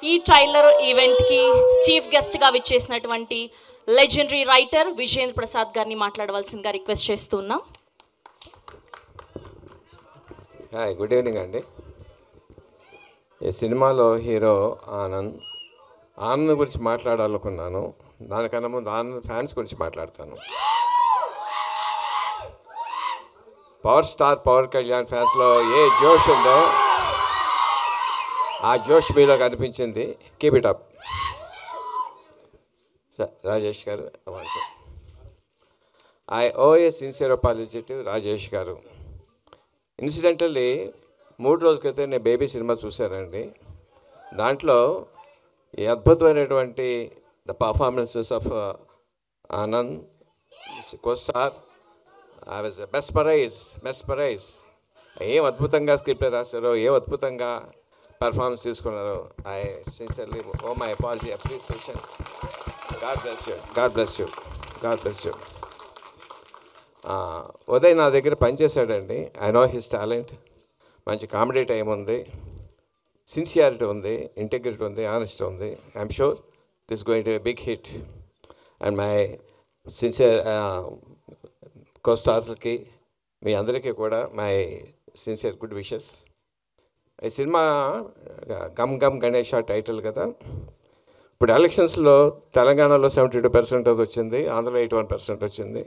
ఈ ట్రైలర్ ఈవెంట్కి చీఫ్ గెస్ట్గా విచ్చేసినటువంటి లెజెండరీ రైటర్ విజేంద్ర ప్రసాద్ గారిని మాట్లాడవలసిందిగా రిక్వెస్ట్ చేస్తున్నాం. హాయ్, గుడ్ ఈవినింగ్ అండి. ఈ సినిమాలో హీరో ఆనంద్ గురించి మాట్లాడాలనుకున్నాను. దానికన్నా ముందు ఆనంద్ ఫ్యాన్స్ గురించి మాట్లాడతాను. పవర్ స్టార్ పవన్ కళ్యాణ్ ఫ్యాన్స్లో ఏ జోష్ ఉందో ఆ జోష్ మీలో కనిపించింది. Keep it up. Sir Rajesh గారు, I owe a sincere apology to Rajesh గారు. ఇన్సిడెంటల్లీ 3 రోజుల క్రితం నేను బేబీ సినిమా చూశానండి. దాంట్లో ఈ అద్భుతమైనటువంటి the performances of Anand costar, I was mesmerised. ఏం అద్భుతంగా స్క్రిప్ట్ రాశారో, ఏం అద్భుతంగా పర్ఫార్మెన్స్ తీసుకున్నారు. I sincerely owe my apology, appreciation. God bless you. Uday నా దగ్గర పనిచేశాడండి. I know his talent. మంచి కామెడీ టైం ఉంది, సిన్సియారిటీ ఉంది, ఇంటిగ్రిటీ ఉంది, ఆనెస్ట్ ఉంది. I'm sure this going to be big hit. And my sincere కోస్టార్స్కి మీ అందరికీ కూడా మై సిన్సియర్ గుడ్ విషెస్. ఈ cinema Gam gum Ganesh title కదా. ఇప్పుడు ఎలక్షన్స్లో తెలంగాణలో 72% అది వచ్చింది, ఆంధ్రలో 81% వచ్చింది.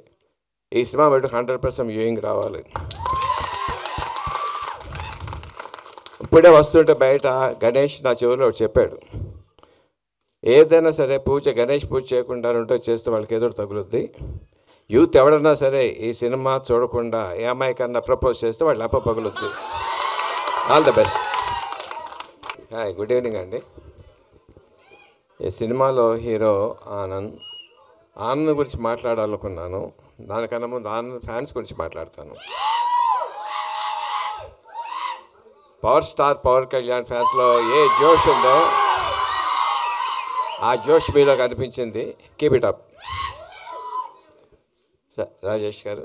ఈ సినిమా బయట 100% వ్యూయింగ్ రావాలి. ఇప్పుడే వస్తుంటే బయట గణేష్ నా చెవిలో చెప్పాడు, ఏదైనా సరే గణేష్ పూజ చేయకుండా ఉంటే చేస్తే వాళ్ళకి ఎదురు తగులుద్ది. యూత్ ఎవడన్నా సరే ఈ సినిమా చూడకుండా ఏ అమ్మాయి కన్నా ప్రపోజ్ చేస్తే వాళ్ళు అప్ప పగులుద్ది. All the best. Hi, good evening అండి. ఈ సినిమాలో హీరో ఆనంద్ గురించి మాట్లాడాలనుకున్నాను. దానికన్నా ముందు ఆనంద్ ఫ్యాన్స్ గురించి మాట్లాడతాను. పవర్ స్టార్ పవన్ కళ్యాణ్ ఫ్యాన్స్లో ఏ జోష్ ఉందో ఆ జోష్ మీలో కనిపించింది. Keep it up. Sir Rajesh గారు,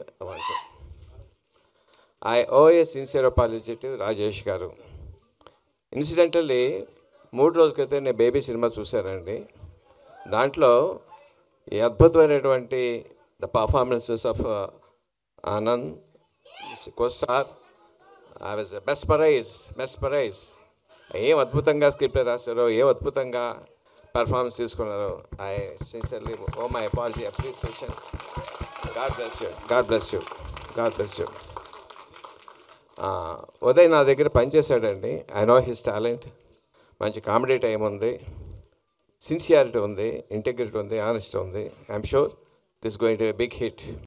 I owe a sincere apology to Rajesh గారు. ఇన్సిడెంటల్లీ 3 రోజుల క్రితం నేను బేబీ సినిమా చూశానండి. దాంట్లో ఈ అద్భుతమైనటువంటి the performances of Anand costar, I was mesmerised. ఏం అద్భుతంగా స్క్రిప్ట్ రాశారో, ఏం అద్భుతంగా పర్ఫార్మెన్స్ తీసుకున్నారు. I sincerely owe my apology, appreciation. God bless you. Uday నా దగ్గర పనిచేశాడండి. I know his talent. మంచి కామెడీ టైం ఉంది, సిన్సియారిటీ ఉంది, ఇంటిగ్రిటీ ఉంది, ఆనెస్ట్ ఉంది. I'm sure this going to be big hit.